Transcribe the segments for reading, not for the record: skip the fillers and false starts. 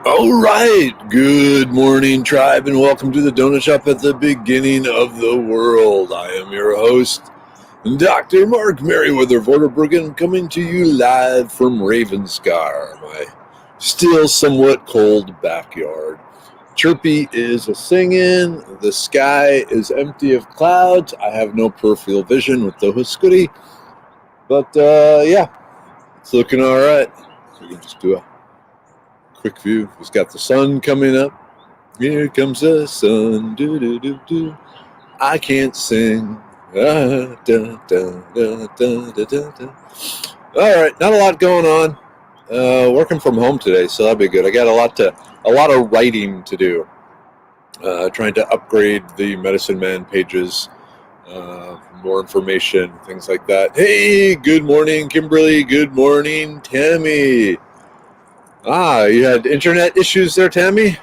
All right, good morning, tribe, and welcome to the Donut Shop at the beginning of the world. I am your host, Dr. Mark Merriweather Vorderbruggen, coming to you live from Ravenscar, my still somewhat cold backyard. Chirpy is a-singing, the sky is empty of clouds, I have no peripheral vision with the hoodie, but yeah, it's looking all right. So we can just do a quick view. It's got the sun coming up. Here comes the sun. Do do do do. I can't sing. Da, da, da, da, da, da, da. All right, not a lot going on. Working from home today, so that'll be good. I got a lot of writing to do. Trying to upgrade the Medicine Man pages. More information, things like that. Hey, good morning, Kimberly. Good morning, Tammy. You had internet issues there, Tammy?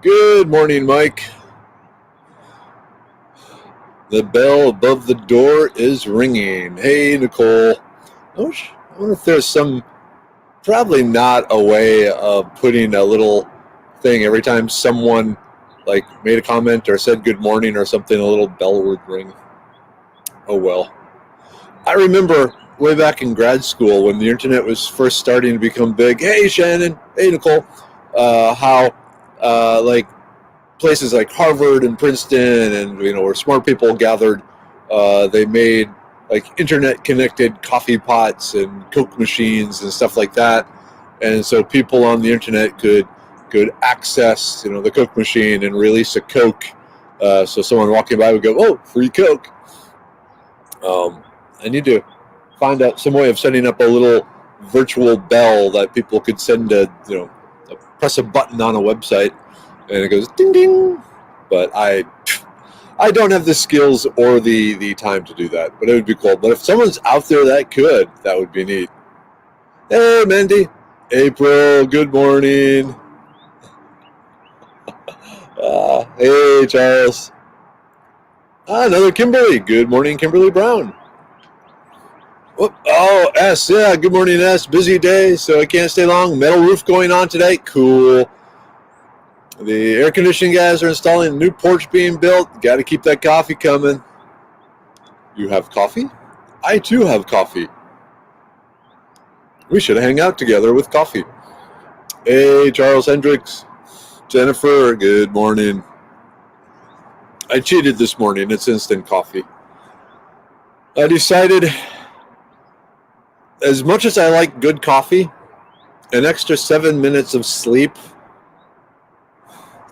Good morning, Mike. The bell above the door is ringing. Hey, Nicole. I wonder if there's probably not a way of putting a little thing every time someone made a comment or said good morning or something, a little bell would ring. Oh well. I remember way back in grad school when the internet was first starting to become big. Hey, Shannon. Hey, Nicole. How places like Harvard and Princeton and where smart people gathered, they made internet connected coffee pots and Coke machines and stuff like that, and so people on the internet could access the Coke machine and release a Coke, so someone walking by would go, oh, free Coke. I need to find out some way of setting up a little virtual bell that people could send press a button on a website and it goes ding ding. But I don't have the skills or the time to do that, but it would be cool. But if someone's out there that would be neat. Hey, Mandy. April, good morning. Hey, Charles. Another Kimberly. Good morning, Kimberly Brown. Oh, S. Yeah, good morning, S. Busy day, so I can't stay long. Metal roof going on today. Cool. The air conditioning guys are installing a new porch being built. Got to keep that coffee coming. You have coffee? I too have coffee. We should hang out together with coffee. Hey, Charles Hendricks. Jennifer, good morning. I cheated this morning. It's instant coffee. I decided, as much as I like good coffee, an extra 7 minutes of sleep.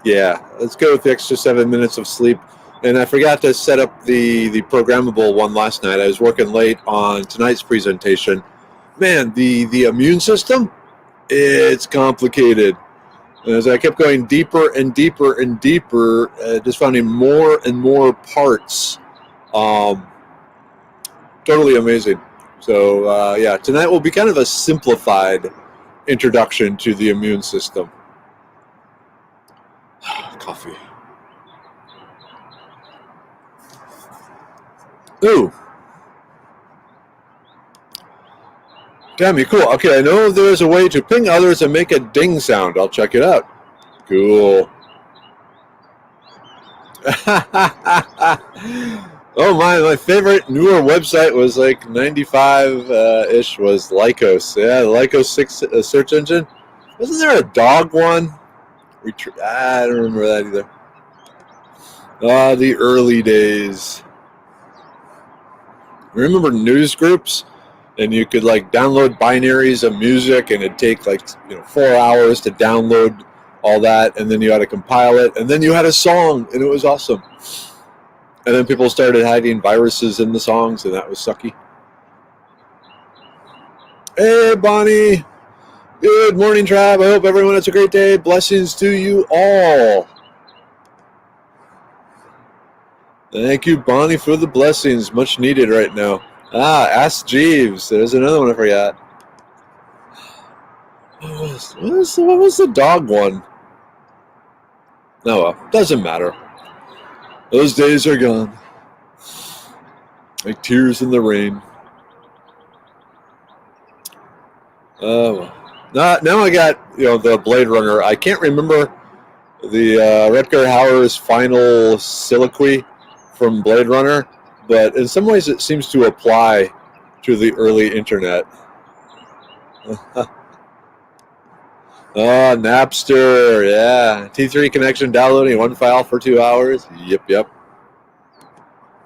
Yeah, let's go with the extra 7 minutes of sleep. And I forgot to set up the programmable one last night. I was working late on tonight's presentation. Man, the immune system, it's complicated. And as I kept going deeper and deeper and deeper, just finding more and more parts. Totally amazing. So, yeah, tonight will be kind of a simplified introduction to the immune system. Coffee. Ooh. Tammy, cool. Okay, I know there's a way to ping others and make a ding sound. I'll check it out. Cool. Oh, my favorite newer website was 95-ish was Lycos. Yeah, the Lycos 6 search engine. Wasn't there a dog one? I don't remember that either. The early days. Remember news groups? And you could download binaries of music, and it'd take 4 hours to download all that, and then you had to compile it, and then you had a song, and it was awesome. And then people started hiding viruses in the songs, and that was sucky. Hey, Bonnie. Good morning, tribe. I hope everyone has a great day. Blessings to you all. Thank you, Bonnie, for the blessings. Much needed right now. Ask Jeeves. There's another one I forgot. What was the dog one? Oh, well, doesn't matter. Those days are gone. Like tears in the rain. Now I got the Blade Runner. I can't remember the Rutger Hauer's final soliloquy from Blade Runner, but in some ways it seems to apply to the early internet. Oh, Napster, yeah. T3 connection downloading one file for 2 hours. Yep.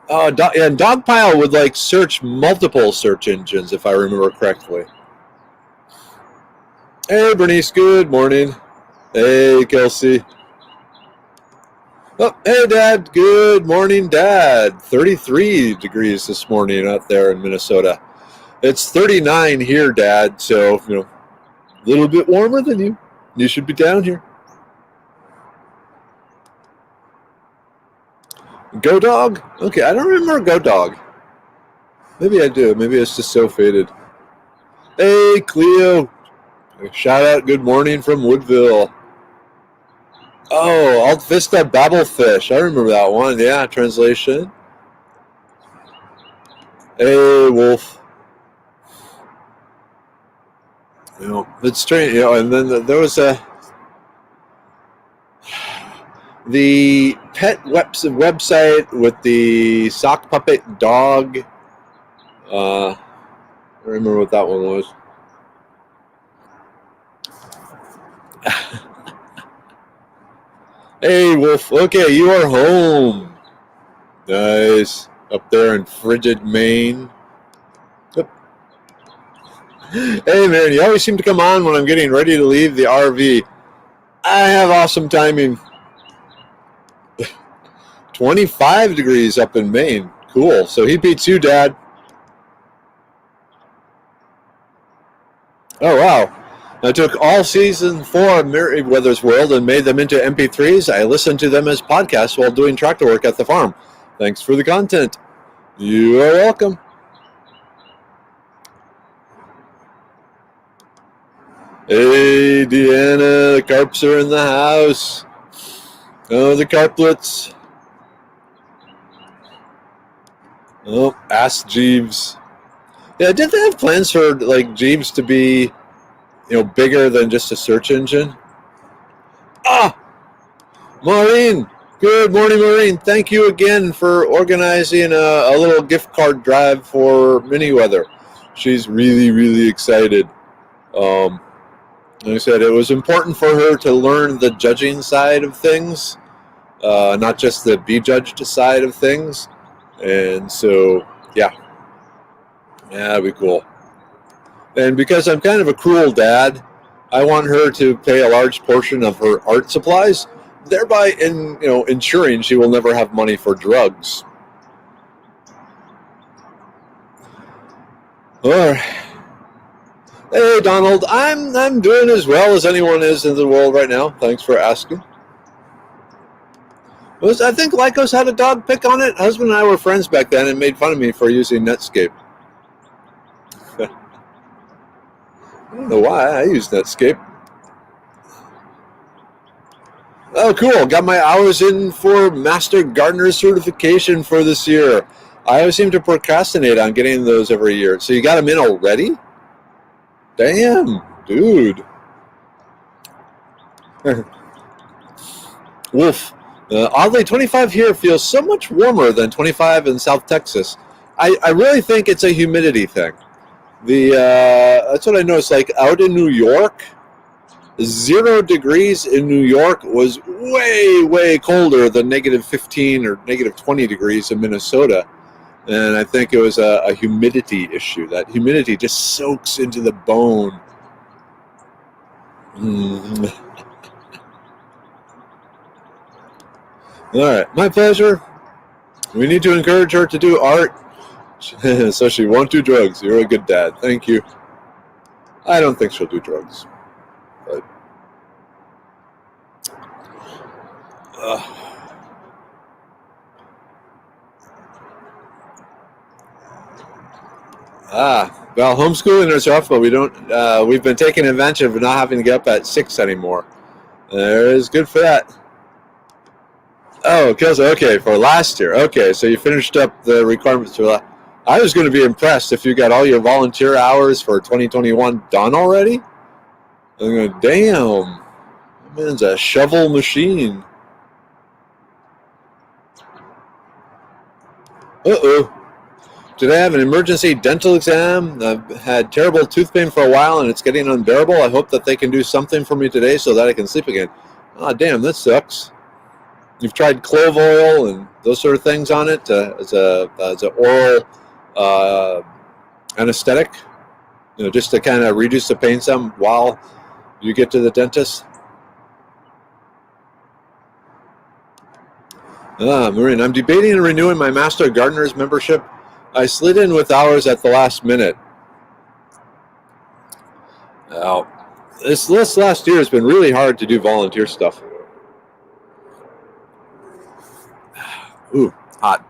Oh, and Dogpile would search multiple search engines, if I remember correctly. Hey, Bernice, good morning. Hey, Kelsey. Oh, hey, Dad. Good morning, Dad. 33 degrees this morning out there in Minnesota. It's 39 here, Dad, so, a little bit warmer than you. You should be down here. Go Dog? Okay, I don't remember Go Dog. Maybe I do. Maybe it's just so faded. Hey, Cleo. Shout out, good morning from Woodville. Oh, Alt Vista Babblefish. I remember that one. Yeah, translation. Hey, Wolf. It's strange. And then there was the pet website with the sock puppet dog. I don't remember what that one was. Hey, Wolf. Okay, you are home. Nice. Up there in frigid Maine. Yep. Hey, man, you always seem to come on when I'm getting ready to leave the RV. I have awesome timing. 25 degrees up in Maine. Cool. So he beats you, Dad. Oh, wow. I took all season 4 of Merriweather's World and made them into MP3s. I listened to them as podcasts while doing tractor work at the farm. Thanks for the content. You are welcome. Hey, Deanna, the carps are in the house. Oh, the carplets. Oh, ask Jeeves. Yeah, did they have plans for Jeeves to be bigger than just a search engine? Ah! Maureen! Good morning, Maureen. Thank you again for organizing a little gift card drive for Miniweather. She's really, really excited. Like I said, it was important for her to learn the judging side of things, not just the be judged side of things. And so, yeah, that'd be cool. And because I'm kind of a cruel dad, I want her to pay a large portion of her art supplies, thereby ensuring she will never have money for drugs. All right. Hey, Donald, I'm doing as well as anyone is in the world right now. Thanks for asking. I think Lycos had a dog pick on it. Husband and I were friends back then and made fun of me for using Netscape. I don't know why. I use Netscape. Oh, cool. Got my hours in for Master Gardener certification for this year. I always seem to procrastinate on getting those every year. So you got them in already? Damn, dude. Wolf. Oddly, 25 here feels so much warmer than 25 in South Texas. I really think it's a humidity thing. That's what I noticed. Out in New York, 0 degrees in New York was way, way colder than negative 15 or negative 20 degrees in Minnesota. And I think it was a humidity issue. That humidity just soaks into the bone. All right, my pleasure. We need to encourage her to do art so she won't do drugs. You're a good dad. Thank you. I don't think she'll do drugs. But well, homeschooling is rough, but we've been taking advantage of not having to get up at 6 anymore. There is good for that. Oh, okay, for last year. Okay, so you finished up the requirements for that. I was going to be impressed if you got all your volunteer hours for 2021 done already. I'm going, damn, that man's a shovel machine. Uh-oh. Today I have an emergency dental exam. I've had terrible tooth pain for a while and it's getting unbearable. I hope that they can do something for me today so that I can sleep again. Ah, damn, that sucks. You've tried clove oil and those sort of things on it as an oral anesthetic, just to kind of reduce the pain some while you get to the dentist. Maureen, I'm debating renewing my Master Gardener's membership. I slid in with hours at the last minute. Now, this last year has been really hard to do volunteer stuff. Ooh, hot.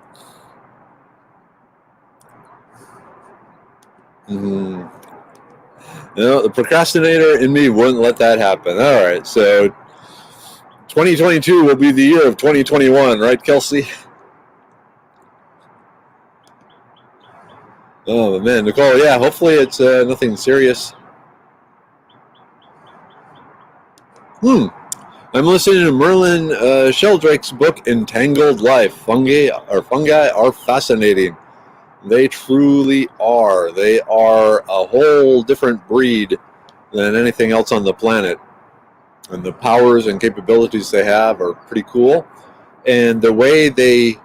The procrastinator in me wouldn't let that happen. All right, so 2022 will be the year of 2021, right, Kelsey? Oh, man, Nicole, yeah, hopefully it's nothing serious. I'm listening to Merlin Sheldrake's book, Entangled Life. Fungi are fascinating. They truly are. They are a whole different breed than anything else on the planet. And the powers and capabilities they have are pretty cool. And the way they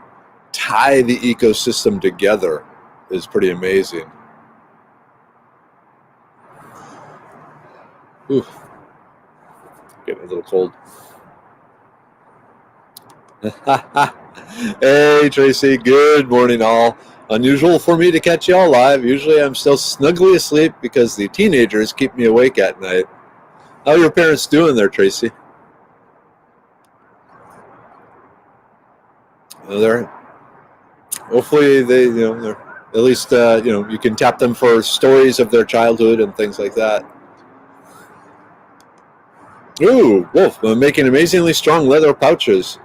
tie the ecosystem together is pretty amazing. Ooh. Getting a little cold. Hey, Tracy. Good morning, all. Unusual for me to catch y'all live. Usually I'm still snugly asleep because the teenagers keep me awake at night. How are your parents doing there, Tracy? Hopefully they're at least, you can tap them for stories of their childhood and things like that. Ooh, Wolf, making amazingly strong leather pouches.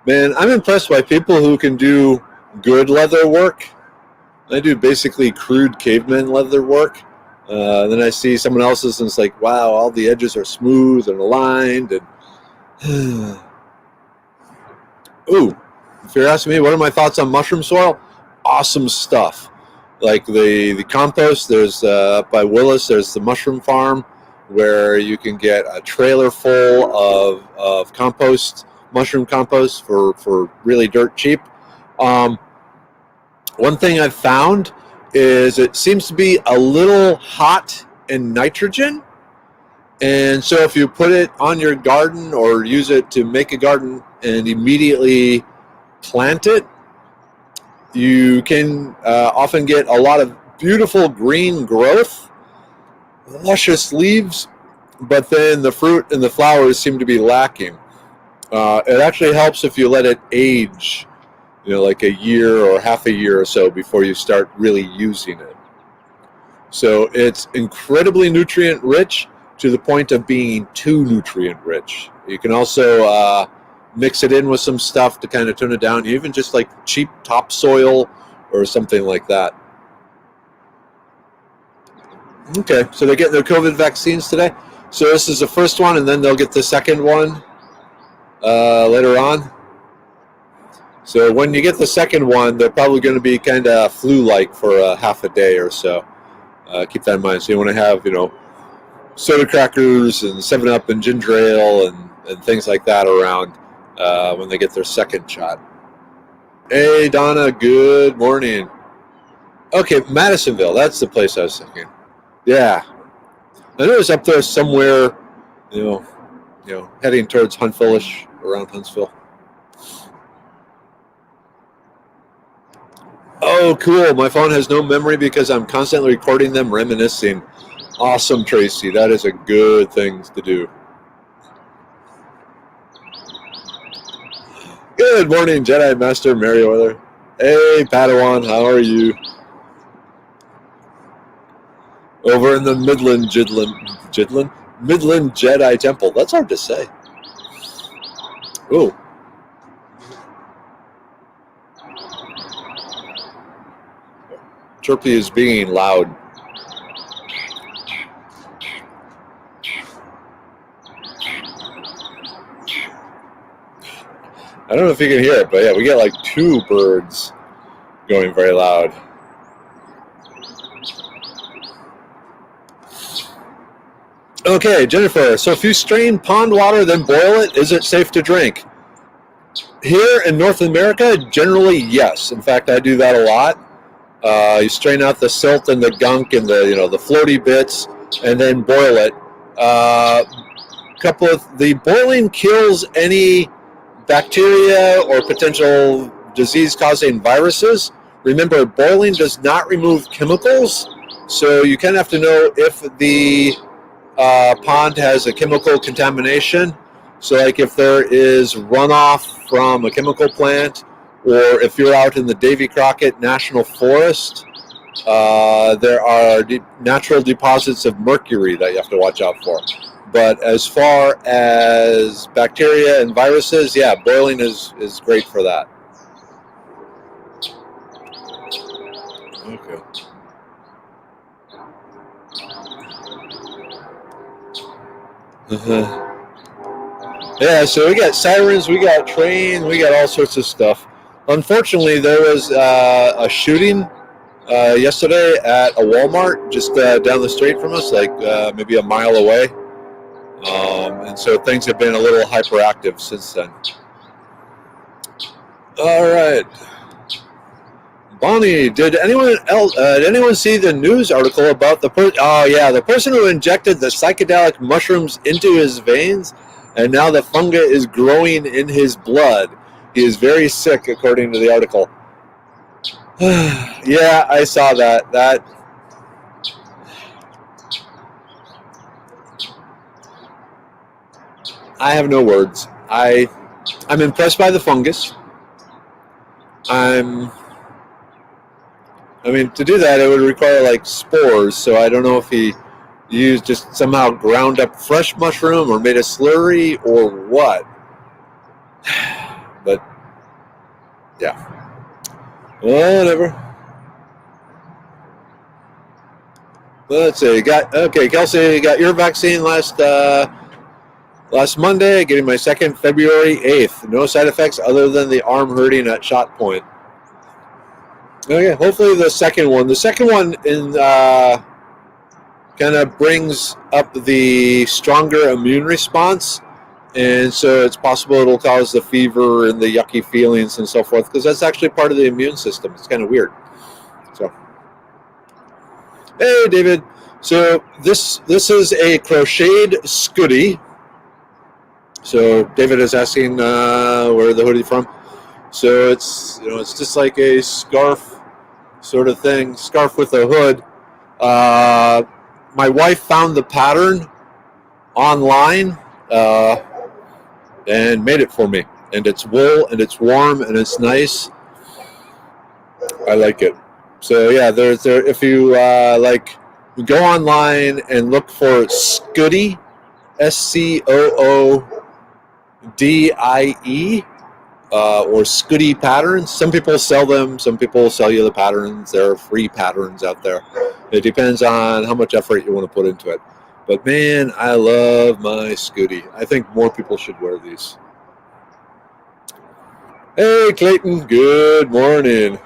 Man, I'm impressed by people who can do good leather work. I do basically crude caveman leather work. Then I see someone else's and it's like, wow, all the edges are smooth and aligned. And ooh, if you're asking me, what are my thoughts on mushroom soil? Awesome stuff. Like the compost, there's up by Willis, there's the mushroom farm where you can get a trailer full of compost, mushroom compost for really dirt cheap. One thing I've found is it seems to be a little hot in nitrogen. And so if you put it on your garden or use it to make a garden and immediately plant it, you can often get a lot of beautiful green growth, luscious leaves, but then the fruit and the flowers seem to be lacking. It actually helps if you let it age, like a year or half a year or so before you start really using it. So it's incredibly nutrient rich to the point of being too nutrient rich. You can also mix it in with some stuff to kind of tone it down, even just like cheap topsoil or something like that. Okay, so they're getting their COVID vaccines today. So this is the first one, and then they'll get the second one later on. So when you get the second one, they're probably going to be kind of flu-like for half a day or so. Keep that in mind. So you want to have, soda crackers and 7-Up and ginger ale and things like that around when they get their second shot. Hey, Donna, good morning. Okay, Madisonville, that's the place I was thinking. Yeah. I know it's up there somewhere, heading towards Huntsville-ish, around Huntsville. Oh, cool. My phone has no memory because I'm constantly recording them reminiscing. Awesome, Tracy. That is a good thing to do. Good morning, Jedi Master Meriwether. Hey, Padawan, how are you? Over in the Midland Jedi Temple. That's hard to say. Ooh. Chirpy is being loud. I don't know if you can hear it, but yeah, we get like 2 birds going very loud. Okay, Jennifer, so if you strain pond water, then boil it, is it safe to drink? Here in North America, generally, yes. In fact, I do that a lot. You strain out the silt and the gunk and the floaty bits, and then boil it. The boiling kills any bacteria or potential disease-causing viruses. Remember, boiling does not remove chemicals, so you kind of have to know if the pond has a chemical contamination. So like if there is runoff from a chemical plant, or if you're out in the Davy Crockett National Forest, there are natural deposits of mercury that you have to watch out for. But as far as bacteria and viruses, yeah, boiling is great for that. Okay. Yeah, so we got sirens, we got train, we got all sorts of stuff. Unfortunately, there was a shooting yesterday at a Walmart just down the street from us, like maybe a mile away. And so things have been a little hyperactive since then. All right. Bonnie, did anyone see the news article about the person who injected the psychedelic mushrooms into his veins, and now the fungi is growing in his blood? He is very sick, according to the article. Yeah, I saw that. I have no words. I'm impressed by the fungus. To do that, it would require like spores. So I don't know if he used just somehow ground up fresh mushroom or made a slurry or what. But yeah, whatever. Let's see. Kelsey, got your vaccine last Monday. Getting my second February 8th. No side effects other than the arm hurting at shot point. Okay, hopefully the second one. The second one kind of brings up the stronger immune response, and so it's possible it'll cause the fever and the yucky feelings and so forth, because that's actually part of the immune system. It's kind of weird. So, hey, David. So this is a crocheted scooty. So David is asking where the hoodie from. So it's just like a scarf sort of thing, scarf with a hood. My wife found the pattern online and made it for me. And it's wool and it's warm and it's nice. I like it. So yeah, if you go online and look for Scooty, SCOODIE. Or Scooty patterns. Some people sell them. Some people sell you the patterns. There are free patterns out there. It depends on how much effort you want to put into it. But man, I love my Scooty. I think more people should wear these. Hey, Clayton. Good morning.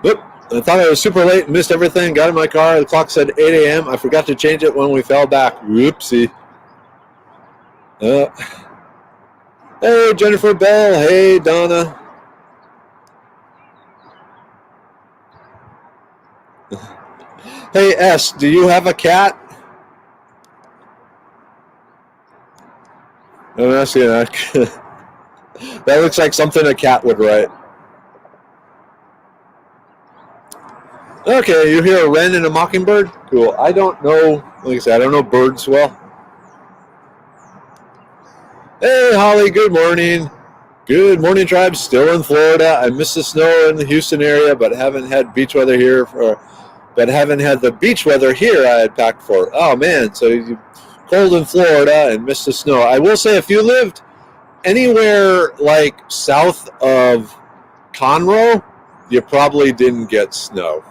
Whoop. I thought I was super late and missed everything. Got in my car. The clock said 8 a.m. I forgot to change it when we fell back. Whoopsie. Hey, Jennifer Bell. Hey, Donna. Hey, S, do you have a cat? I'm asking that. That looks like something a cat would write. Okay, you hear a wren and a mockingbird? Cool. I don't know, like I said, I don't know birds well. Hey, Holly, good morning. Good morning, tribe. Still in Florida. I missed the snow in the Houston area, but haven't had beach weather here. But haven't had the beach weather here I had packed for. Oh, man, so you cold in Florida and missed the snow. I will say if you lived anywhere like south of Conroe, you probably didn't get snow.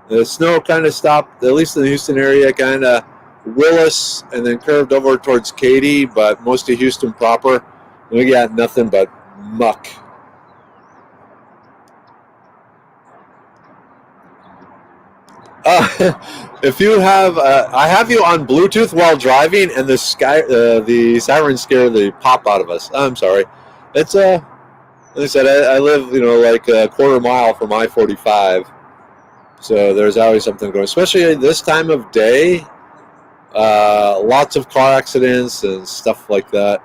The snow kind of stopped, at least in the Houston area, kind of Willis and then curved over towards Katy, but most of Houston proper, we got nothing but muck. If you have, I have you on Bluetooth while driving, and the sirens scare the pop out of us. I'm sorry. It's like I said, I live, like a quarter mile from I-45, so there's always something going. Especially this time of day, lots of car accidents and stuff like that.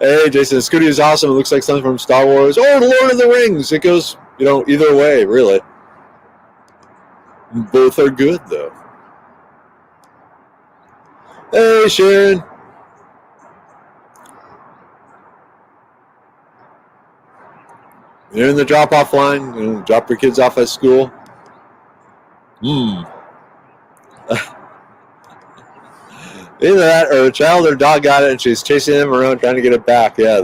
Hey, Jason, Scooty is awesome. It looks like something from Star Wars or The Lord of the Rings. It goes, either way, really. Both are good, though. Hey, Sharon. You're in the drop-off line. Drop your kids off at school. Either that or a child or dog got it and she's chasing them around trying to get it back. Yeah,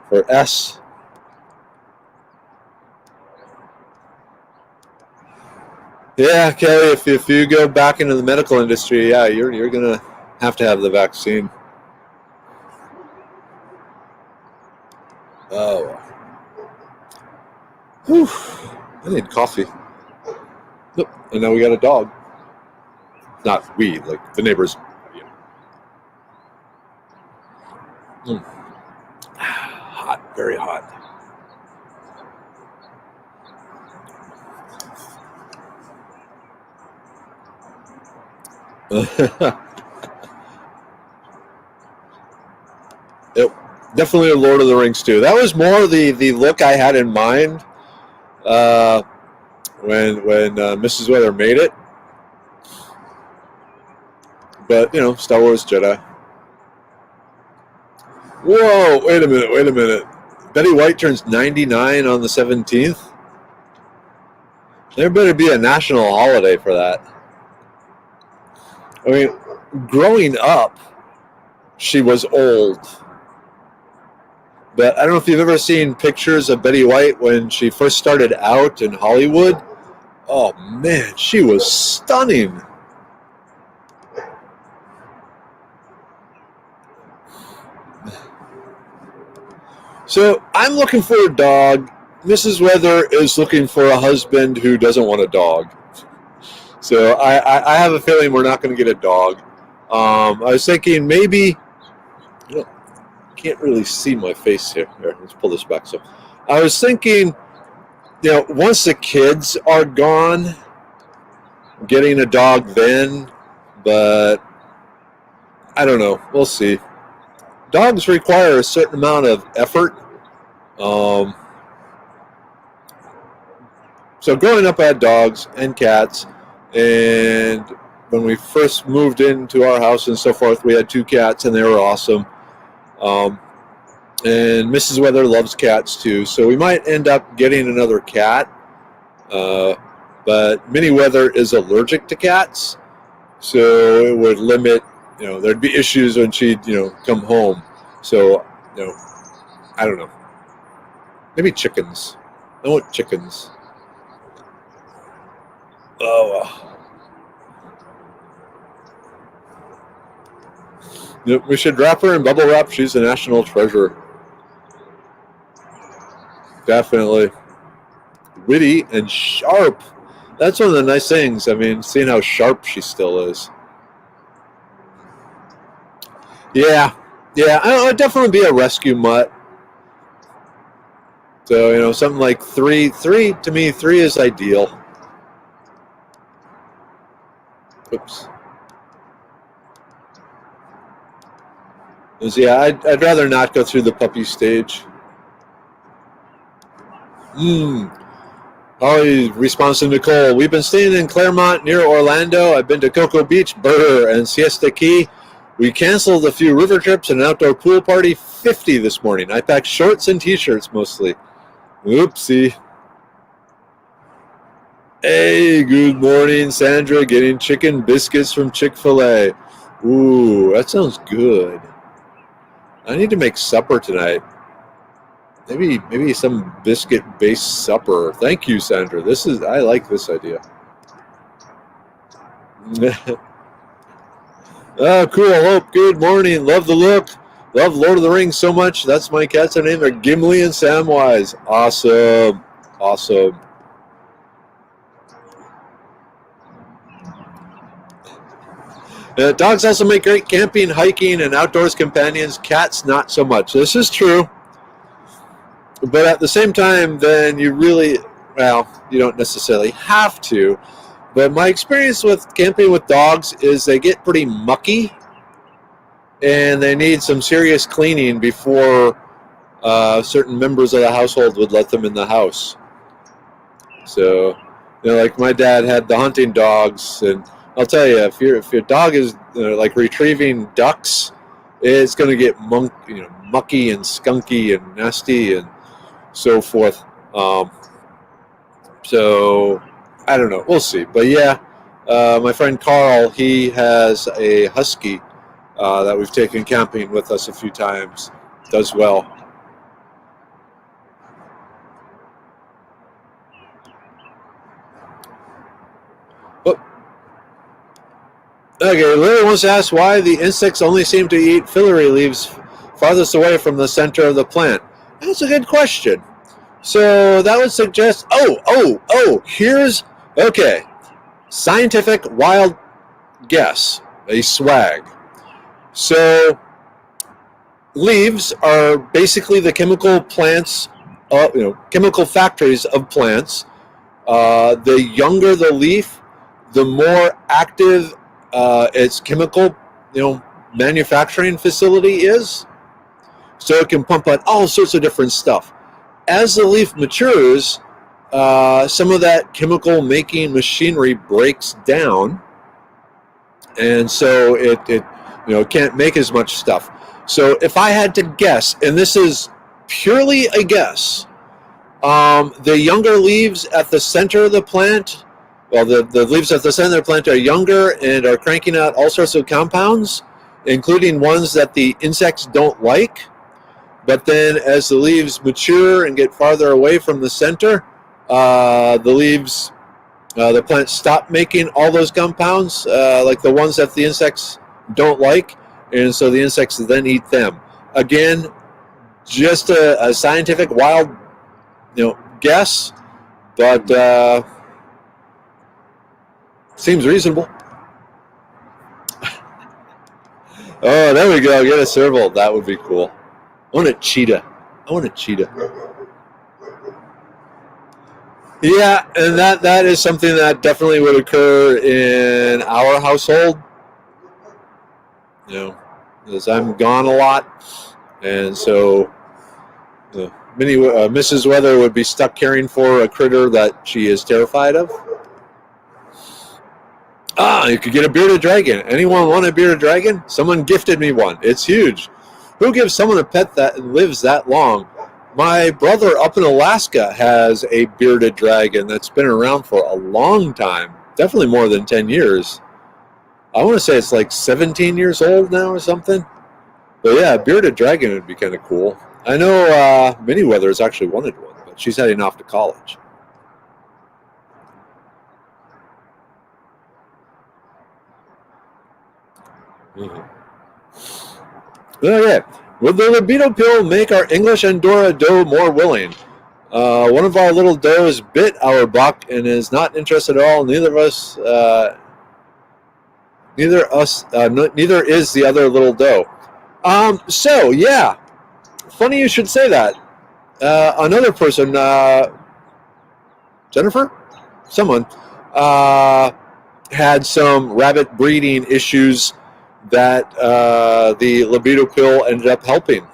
for S. Yeah, Kelly, if you go back into the medical industry, yeah, you're going to have the vaccine. Oh. Whew. I need coffee. Nope. And now we got a dog. Not we, like the neighbors. Hot, very hot. Yep, definitely a Lord of the Rings too. That was more the look I had in mind when Mrs. Weather made it. But Star Wars Jedi. Whoa! Wait a minute. Betty White turns 99 on the 17th. There better be a national holiday for that. I mean, growing up, she was old. But I don't know if you've ever seen pictures of Betty White when she first started out in Hollywood. Oh, man, she was stunning. So I'm looking for a dog. Mrs. Weather is looking for a husband who doesn't want a dog. So I have a feeling we're not going to get a dog. I was thinking maybe, can't really see my face here. Here, let's pull this back. So I was thinking, once the kids are gone, getting a dog then, but I don't know. We'll see. Dogs require a certain amount of effort. So growing up, I had dogs and cats, and when we first moved into our house and so forth, we had 2 cats, and they were awesome. And Mrs. Weather loves cats too, so we might end up getting another cat. But Minnie Weather is allergic to cats, so it would limit. There'd be issues when she'd, come home. So, I don't know. Maybe chickens. I want chickens. Oh. We should wrap her in bubble wrap. She's a national treasure. Definitely. Witty and sharp. That's one of the nice things. I mean, seeing how sharp she still is. Yeah, I'd definitely be a rescue mutt. So, something like 3 to me, 3 is ideal. Oops. Yeah, I'd rather not go through the puppy stage. Holly responds to Nicole. We've been staying in Claremont near Orlando. I've been to Cocoa Beach, Burr, and Siesta Key. We canceled a few river trips and an outdoor pool party. 50 this morning. I packed shorts and t-shirts mostly. Oopsie. Hey, good morning, Sandra. Getting chicken biscuits from Chick-fil-A. Ooh, that sounds good. I need to make supper tonight. Maybe some biscuit-based supper. Thank you, Sandra. I like this idea. Oh, cool. Hope. Good morning. Love the look. Love Lord of the Rings so much. That's my cats. Their names are Gimli and Samwise. Awesome. Awesome. Dogs also make great camping, hiking, and outdoors companions. Cats, not so much. This is true. But at the same time, then you don't necessarily have to. But my experience with camping with dogs is they get pretty mucky and they need some serious cleaning before certain members of the household would let them in the house. So, like my dad had the hunting dogs, and I'll tell you, if your dog is like retrieving ducks, it's going to get mucky and skunky and nasty and so forth. So I don't know. We'll see. But yeah, my friend Carl, he has a husky that we've taken camping with us a few times. Does well. Okay, Larry wants to ask why the insects only seem to eat filiary leaves farthest away from the center of the plant. That's a good question. So that would suggest, here's, okay, scientific wild guess, a swag. So leaves are basically the chemical plants, chemical factories of plants. The younger the leaf, the more active its chemical, manufacturing facility is. So it can pump out all sorts of different stuff. As the leaf matures, some of that chemical making machinery breaks down, and so it can't make as much stuff. So if I had to guess, and this is purely a guess, the younger leaves at the center of the plant, the leaves at the center of the plant are younger and are cranking out all sorts of compounds, including ones that the insects don't like. But then as the leaves mature and get farther away from the center, the plants stop making all those compounds, like the ones that the insects don't like, and so the insects then eat them. Again, just a scientific wild, guess, but seems reasonable. Oh, there we go. Get a serval. That would be cool. I want a cheetah. Yeah, and that is something that definitely would occur in our household. Because I'm gone a lot, and so Mrs. Weather would be stuck caring for a critter that she is terrified of. You could get a bearded dragon. Anyone want a bearded dragon? Someone gifted me one. It's huge. Who gives someone a pet that lives that long? My brother up in Alaska has a bearded dragon that's been around for a long time. Definitely more than 10 years. I want to say it's like 17 years old now or something. But yeah, a bearded dragon would be kind of cool. I know Minnie Weathers actually wanted one, but she's heading off to college. Okay. Would the libido pill make our English Andorra doe more willing? One of our little does bit our buck and is not interested at all. Neither is the other little doe. So yeah, funny you should say that. Another person, Jennifer, someone, had some rabbit breeding issues that the libido pill ended up helping.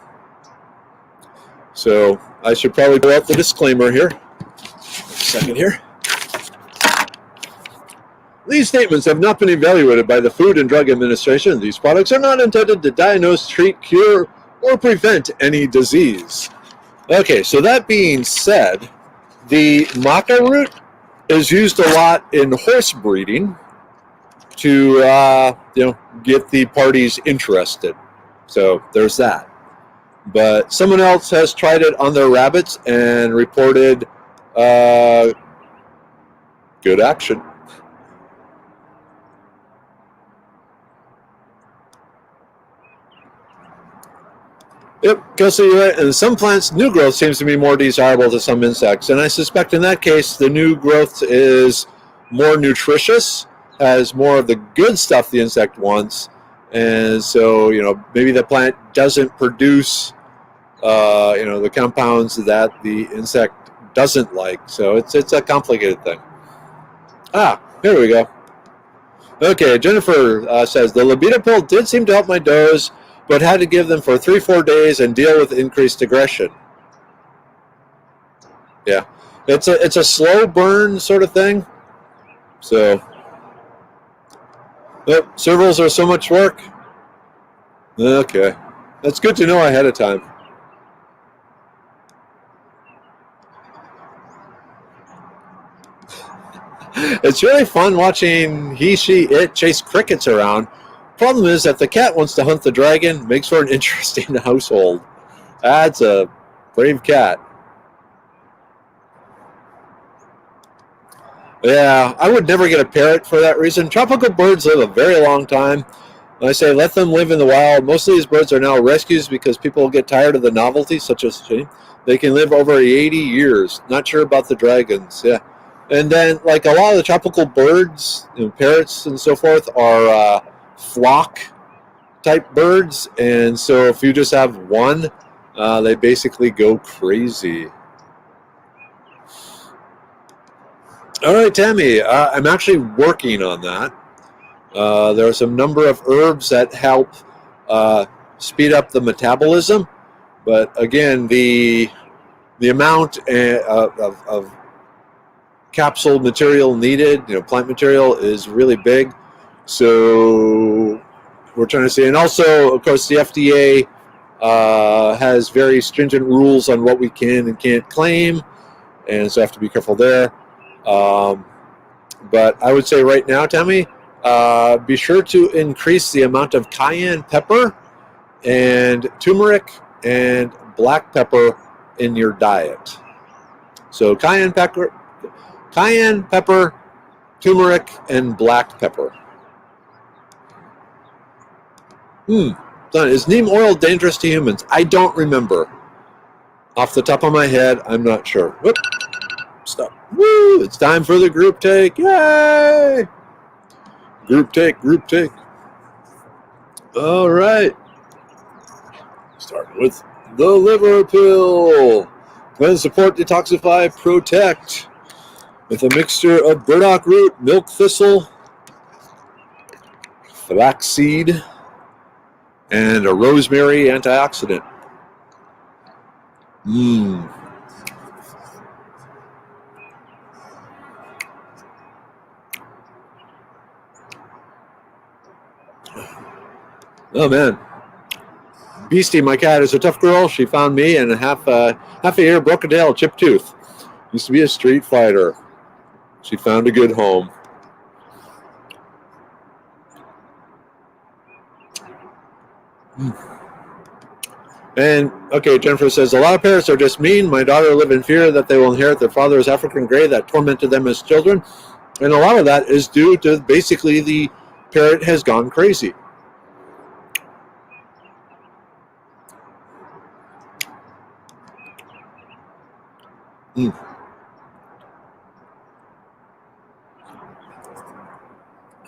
So I should probably go out the disclaimer here. A second here. These statements have not been evaluated by the Food and Drug Administration. These products are not intended to diagnose, treat, cure, or prevent any disease. Okay, so that being said, the maca root is used a lot in horse breeding to get the parties interested. So there's that. But someone else has tried it on their rabbits and reported good action. Yep, Kelsey, you're right. And some plants, new growth seems to be more desirable to some insects. And I suspect in that case, the new growth is more nutritious, has more of the good stuff the insect wants. And so, maybe the plant doesn't produce, the compounds that the insect doesn't like. So it's a complicated thing. Here we go. Okay, Jennifer says, the libido pill did seem to help my does, but had to give them for 3-4 days and deal with increased aggression. Yeah, it's a slow burn sort of thing. So, servals are so much work. Okay, that's good to know ahead of time. It's really fun watching he, she, it chase crickets around. Problem is that the cat wants to hunt the dragon, makes for an interesting household. That's a brave cat. Yeah, I would never get a parrot for that reason. Tropical birds live a very long time. I say let them live in the wild. Most of these birds are now rescues because people get tired of the novelty, such as they can live over 80 years. Not sure about the dragons. Yeah. And then, like a lot of the tropical birds, parrots and so forth, are flock type birds, and so if you just have one, they basically go crazy. All right, Tammy, I'm actually working on that. There are some number of herbs that help speed up the metabolism, but again, the amount of capsule material needed, plant material, is really big. So we're trying to see, and also, of course, the FDA has very stringent rules on what we can and can't claim, and so I have to be careful there. But I would say right now, Tammy, be sure to increase the amount of cayenne pepper and turmeric and black pepper in your diet. So cayenne pepper, turmeric, and black pepper. Is neem oil dangerous to humans? I don't remember. Off the top of my head, I'm not sure. Whoop. Stop. Woo! It's time for the group take. Yay! Group take. All right. Starting with the liver pill. Cleanse, support, detoxify, protect. With a mixture of burdock root, milk thistle, flaxseed, and a rosemary antioxidant. Oh man, Beastie, my cat, is a tough girl. She found me and half a ear, broke a tail, chipped tooth. Used to be a street fighter. She found a good home. And, okay, Jennifer says, a lot of parents are just mean. My daughter live in fear that they will inherit their father's African gray that tormented them as children. And a lot of that is due to basically the parrot has gone crazy.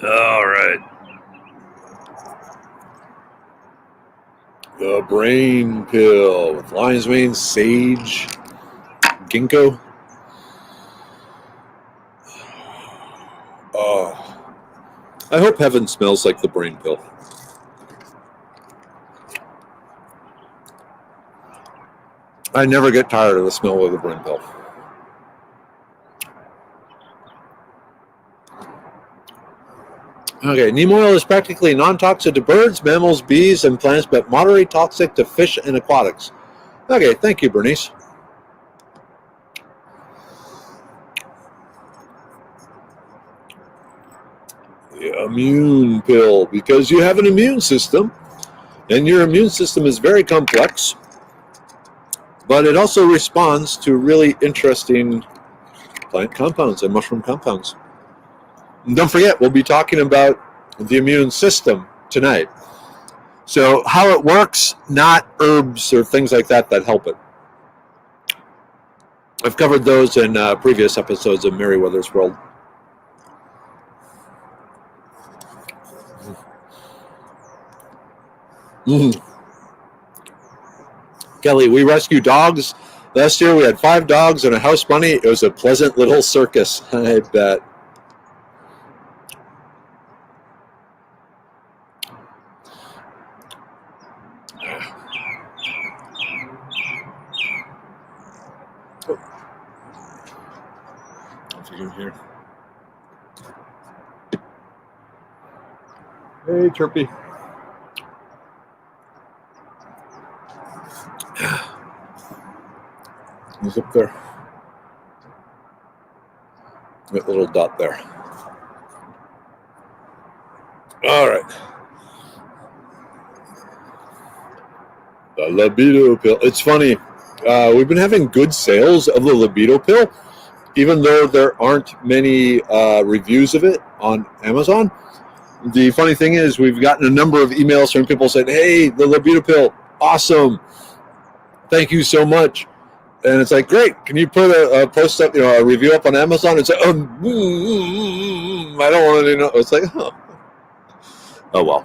All right. The brain pill with lion's mane, sage, ginkgo. I hope heaven smells like the brain pill. I never get tired of the smell of the brain pill. Okay, neem oil is practically non-toxic to birds, mammals, bees, and plants, but moderately toxic to fish and aquatics. Okay, thank you, Bernice. The immune pill, because you have an immune system, and your immune system is very complex, but it also responds to really interesting plant compounds and mushroom compounds. And don't forget, we'll be talking about the immune system tonight. So how it works, not herbs or things like that help it. I've covered those in previous episodes of Meriwether's World. Kelly, we rescue dogs. Last year we had 5 dogs and a house bunny. It was a pleasant little circus, I bet. Here. Hey, Chirpy. He's up there. That little dot there. All right. The libido pill. It's funny. We've been having good sales of the libido pill, even though there aren't many reviews of it on Amazon. The funny thing is we've gotten a number of emails from people saying, hey, the libido pill, awesome. Thank you so much. And it's like, great. Can you put a post up, a review up on Amazon? It's like, I don't want to know. It's like, oh well.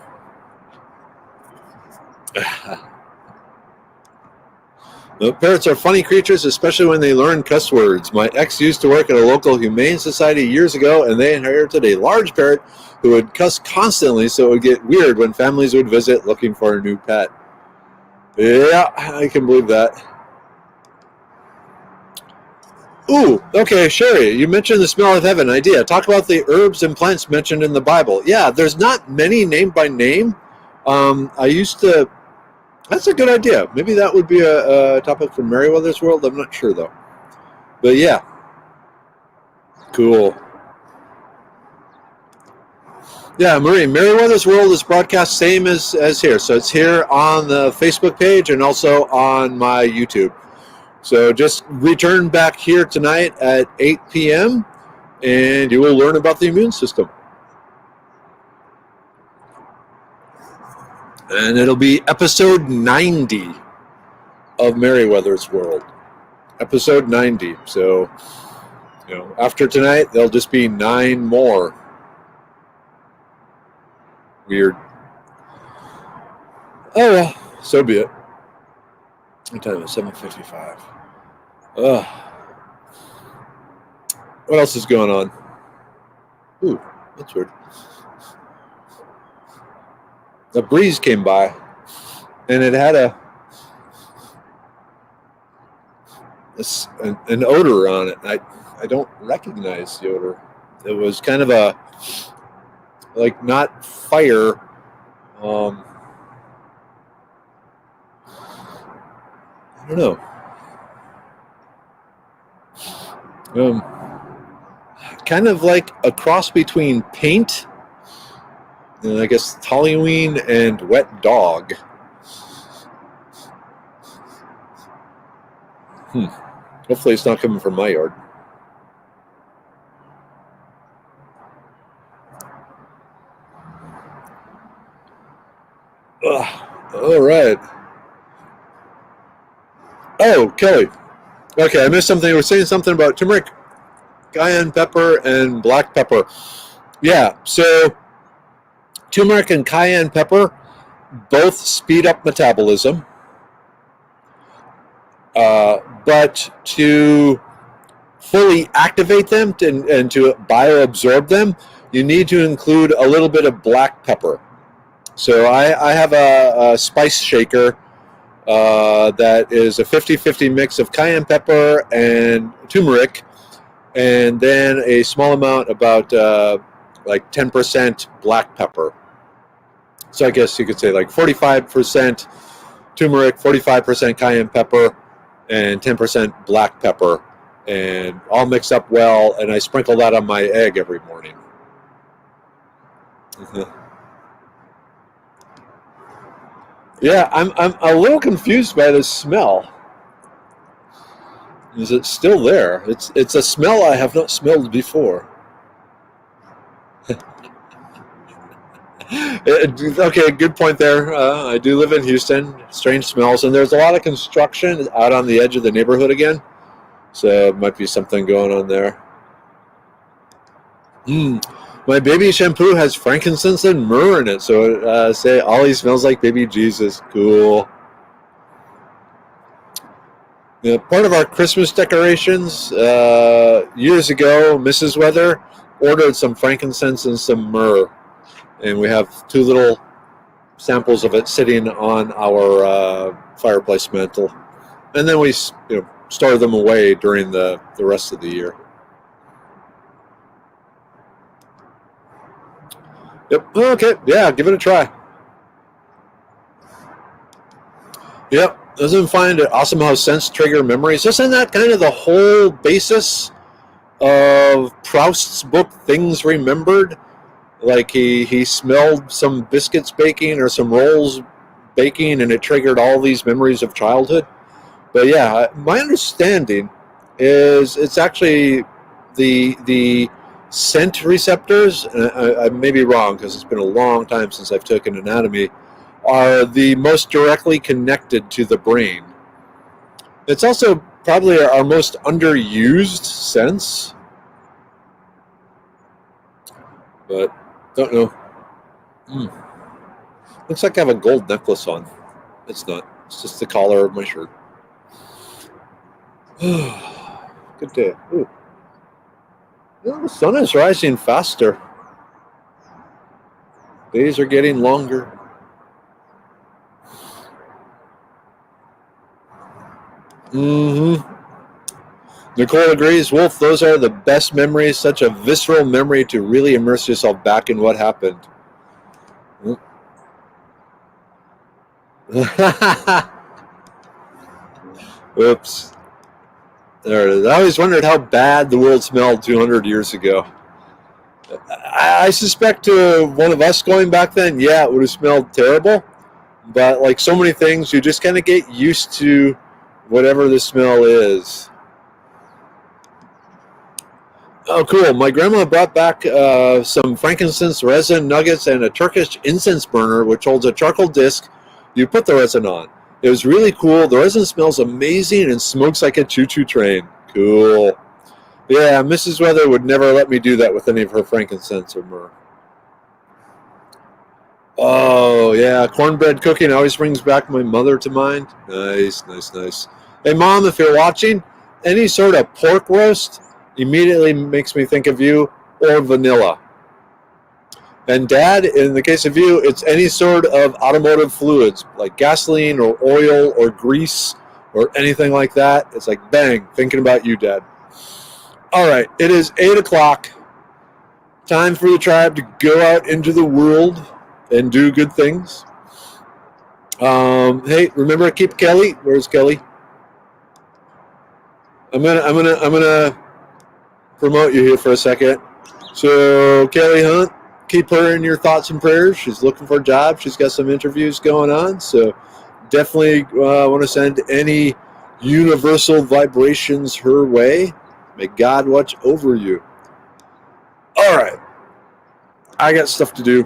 The parrots are funny creatures, especially when they learn cuss words. My ex used to work at a local humane society years ago, and they inherited a large parrot who would cuss constantly, so it would get weird when families would visit looking for a new pet. Yeah, I can believe that. Ooh, okay, Sherry, you mentioned the smell of heaven idea. Talk about the herbs and plants mentioned in the Bible. Yeah, there's not many named by name. That's a good idea. Maybe that would be a topic for Meriwether's World. I'm not sure, though. But yeah. Cool. Yeah, Marie, Meriwether's World is broadcast same as here. So it's here on the Facebook page and also on my YouTube. So just return back here tonight at 8 p.m. and you will learn about the immune system. And it'll be episode 90 of Meriwether's World. Episode 90. So, after tonight, there'll just be 9 more. Weird. Oh, well, so be it. What time is it? 7:55. What else is going on? Ooh, that's weird. A breeze came by, and it had an odor on it. I don't recognize the odor. It was kind of not fire. I don't know. Kind of like a cross between paint, and I guess Halloween and wet dog. Hopefully it's not coming from my yard. All right. Oh, Kelly. Okay, I missed something. You were saying something about turmeric, cayenne pepper, and black pepper. Yeah, so turmeric and cayenne pepper both speed up metabolism. But to fully activate them and to bioabsorb them, you need to include a little bit of black pepper. So I have a spice shaker that is a 50-50 mix of cayenne pepper and turmeric, and then a small amount, about 10% black pepper. So I guess you could say 45% turmeric, 45% cayenne pepper, and 10% black pepper, and all mixed up well, and I sprinkle that on my egg every morning. Yeah, I'm a little confused by the smell. Is it still there? It's a smell I have not smelled before. Okay, good point there. I do live in Houston. Strange smells, and there's a lot of construction out on the edge of the neighborhood again. So it might be something going on there. My baby shampoo has frankincense and myrrh in it, so say Ollie smells like baby Jesus. Cool. Yeah, part of our Christmas decorations years ago, Mrs. Weather ordered some frankincense and some myrrh, and we have 2 little samples of it sitting on our fireplace mantle, and then we store them away during the rest of the year. Yep. Okay. Yeah. Give it a try. Yep. Doesn't find it awesome how scents trigger memories? Isn't that kind of the whole basis of Proust's book, Things Remembered? Like he smelled some biscuits baking or some rolls baking, and it triggered all these memories of childhood. But yeah, my understanding is it's actually the scent receptors. I may be wrong because it's been a long time since I've taken anatomy. Are the most directly connected to the brain. It's also probably our most underused sense, but don't know. Looks like I have a gold necklace on. It's not. It's just the collar of my shirt. Good day. Ooh. The sun is rising faster. Days are getting longer. Nicole agrees. Wolf, those are the best memories. Such a visceral memory to really immerse yourself back in what happened. Oops. There it is. I always wondered how bad the world smelled 200 years ago. I suspect to one of us going back then, yeah, it would have smelled terrible. But like so many things, you just kind of get used to whatever the smell is. Oh, cool. My grandma brought back some frankincense resin nuggets and a Turkish incense burner, which holds a charcoal disc you put the resin on. It was really cool. The resin smells amazing and smokes like a choo-choo train. Cool. Yeah, Mrs. Weather would never let me do that with any of her frankincense or myrrh. Oh, yeah. Cornbread cooking always brings back my mother to mind. Nice, nice, nice. Hey, Mom, if you're watching, any sort of pork roast immediately makes me think of you, or vanilla. And Dad, in the case of you, it's any sort of automotive fluids, like gasoline or oil or grease or anything like that. It's like, bang, thinking about you, Dad. All right, it is 8 o'clock. Time for the tribe to go out into the world and do good things. Hey, remember to keep Kelly. Where's Kelly? I'm gonna promote you here for a second. So Kelly Hunt, keep her in your thoughts and prayers. She's looking for a job. She's got some interviews going on. So definitely want to send any universal vibrations her way. May God watch over you. All right. I got stuff to do.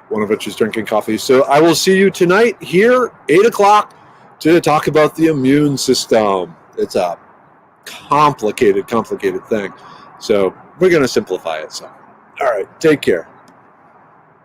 One of which is drinking coffee. So I will see you tonight here, 8 o'clock, to talk about the immune system. It's a complicated thing. So we're going to simplify it. So, all right. Take care.